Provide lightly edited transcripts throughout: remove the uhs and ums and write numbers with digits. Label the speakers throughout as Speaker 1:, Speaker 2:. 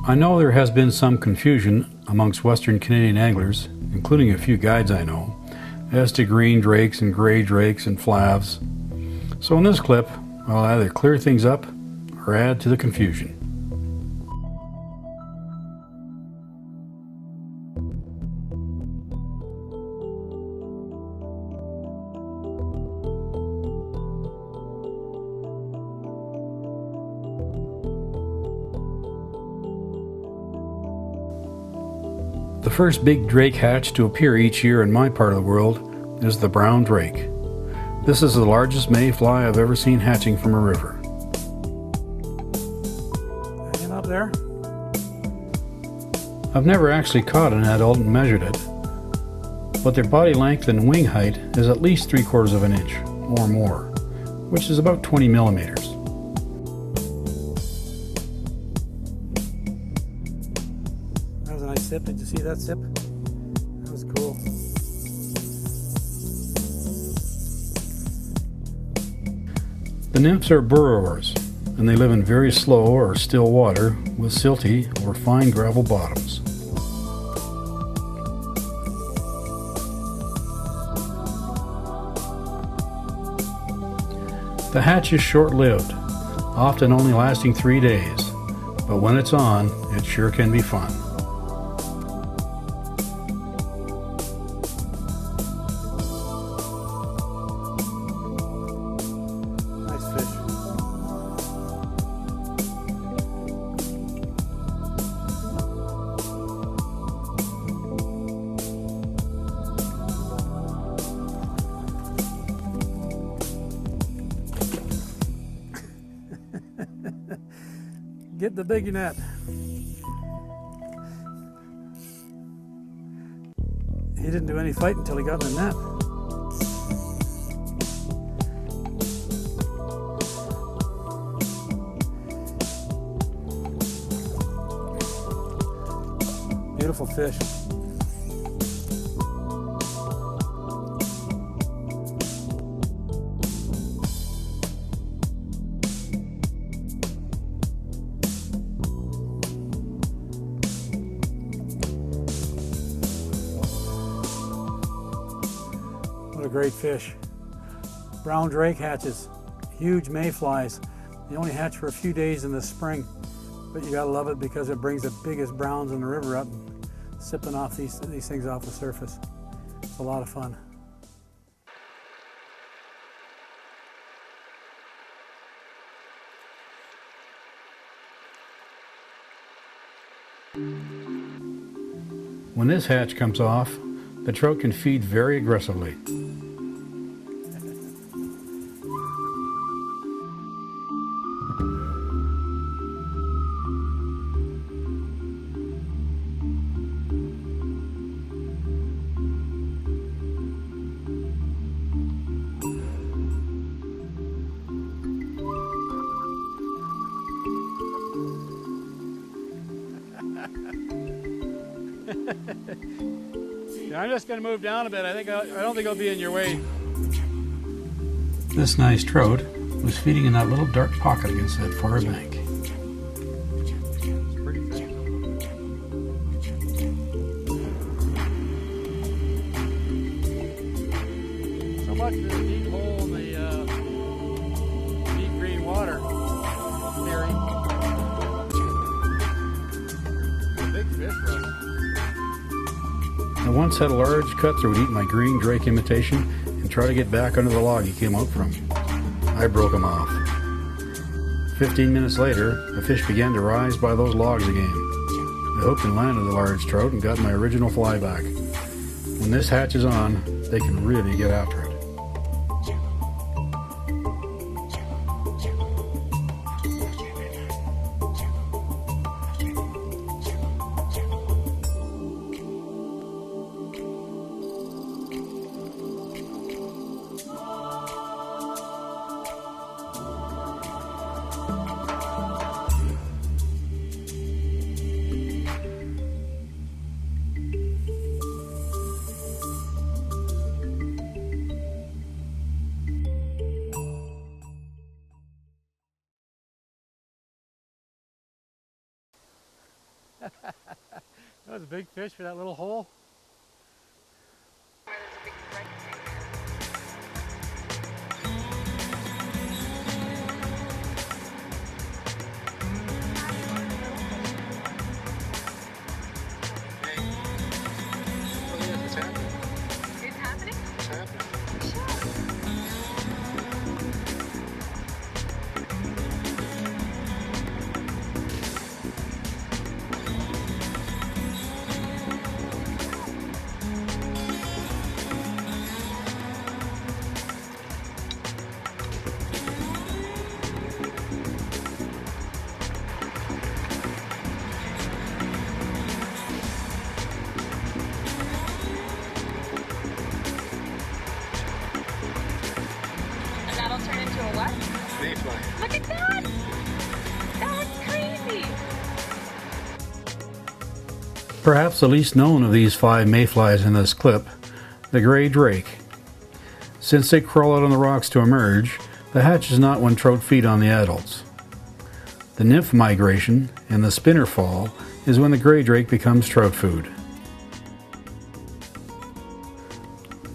Speaker 1: I know there has been some confusion amongst Western Canadian anglers, including a few guides I know, as to green drakes and gray drakes and flavs. So in this clip, I'll either clear things up or add to the confusion. The first big drake hatch to appear each year in my part of the world is the brown drake. This is the largest mayfly I've ever seen hatching from a river.
Speaker 2: Hanging up there.
Speaker 1: I've never actually caught an adult and measured it, but their body length and wing height is at least 3/4 of an inch or more, which is about 20 millimeters.
Speaker 2: That was a nice sip. Did you see that sip? That was cool.
Speaker 1: The nymphs are burrowers, and they live in very slow or still water with silty or fine gravel bottoms. The hatch is short-lived, often only lasting 3 days, but when it's on, it sure can be fun.
Speaker 2: Nice fish. Get the big net. He didn't do any fight until he got in the net. Beautiful fish. What a great fish. Brown drake hatches, huge mayflies. They only hatch for a few days in the spring, but you gotta love it because it brings the biggest browns in the river up, sipping off these things off the surface. It's a lot of fun.
Speaker 1: When this hatch comes off, the trout can feed very aggressively.
Speaker 2: I'm just going to move down a bit. I don't think I'll be in your way.
Speaker 1: This nice trout was feeding in that little dark pocket against that far bank.
Speaker 2: So much for the deep hole in the deep green water theory. Big fish, Russ.
Speaker 1: I once had a large cutthroat eat my green drake imitation and try to get back under the log he came out from. I broke him off. 15 minutes later, the fish began to rise by those logs again. I hooked and landed the large trout and got my original fly back. When this hatch is on, they can really get after it.
Speaker 2: That was a big fish for that little hole.
Speaker 3: That'll turn into a what?
Speaker 1: Mayfly.
Speaker 3: Look at that! That's crazy!
Speaker 1: Perhaps the least known of these 5 mayflies in this clip, the gray drake. Since they crawl out on the rocks to emerge, the hatch is not when trout feed on the adults. The nymph migration and the spinner fall is when the gray drake becomes trout food.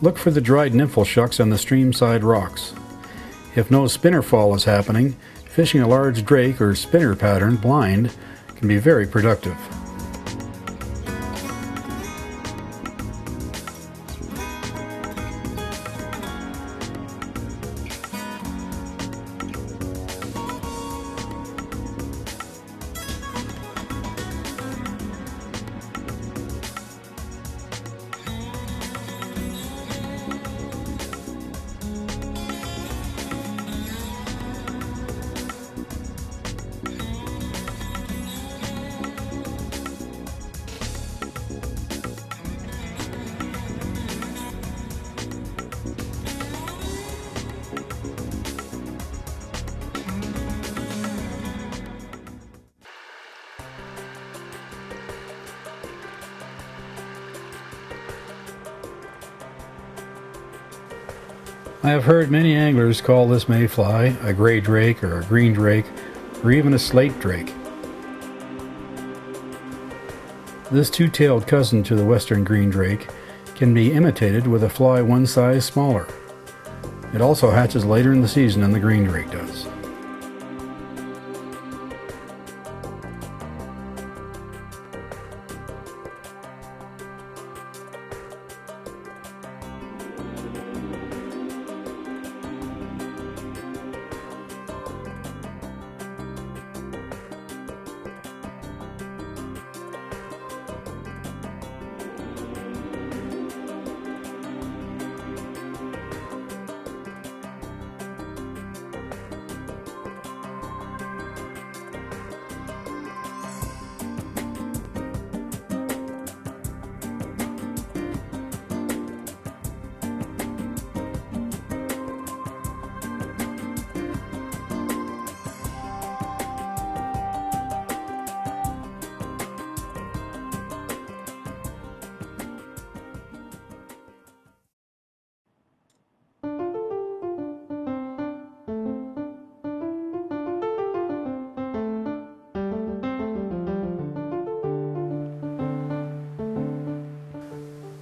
Speaker 1: Look for the dried nymphal shucks on the streamside rocks. If no spinner fall is happening, fishing a large drake or spinner pattern blind can be very productive. I have heard many anglers call this mayfly a gray drake or a green drake or even a slate drake. This two-tailed cousin to the western green drake can be imitated with a fly one size smaller. It also hatches later in the season than the green drake does.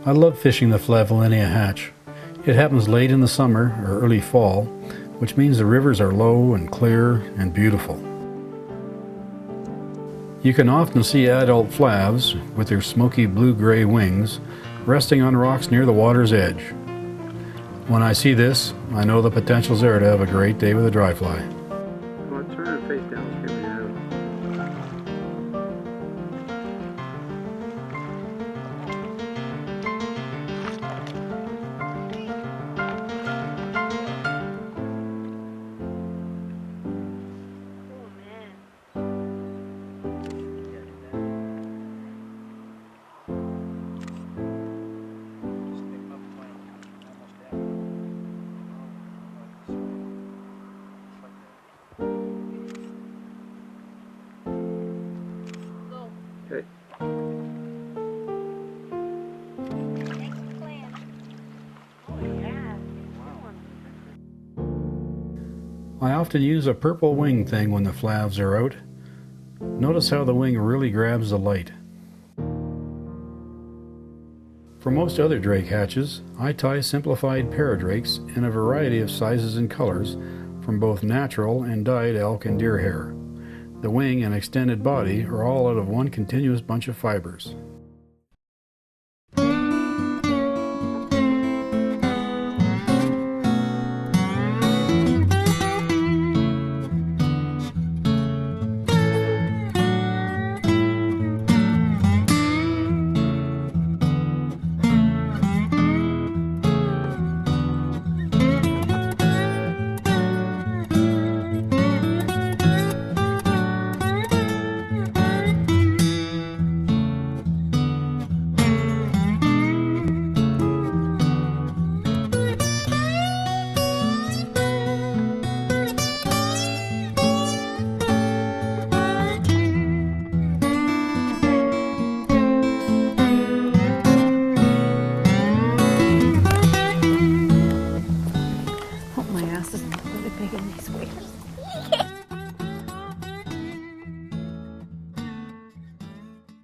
Speaker 1: I love fishing the Flavolinia hatch. It happens late in the summer or early fall, which means the rivers are low and clear and beautiful. You can often see adult flavs with their smoky blue-gray wings resting on rocks near the water's edge. When I see this, I know the potential's there to have a great day with a dry fly.
Speaker 2: Well, turn her face down.
Speaker 1: Okay. I often use a purple wing thing when the flavs are out. Notice how the wing really grabs the light. For most other drake hatches, I tie simplified paradrakes in a variety of sizes and colors from both natural and dyed elk and deer hair. The wing and extended body are all out of one continuous bunch of fibers.
Speaker 3: Oh, my ass is really big in these waders.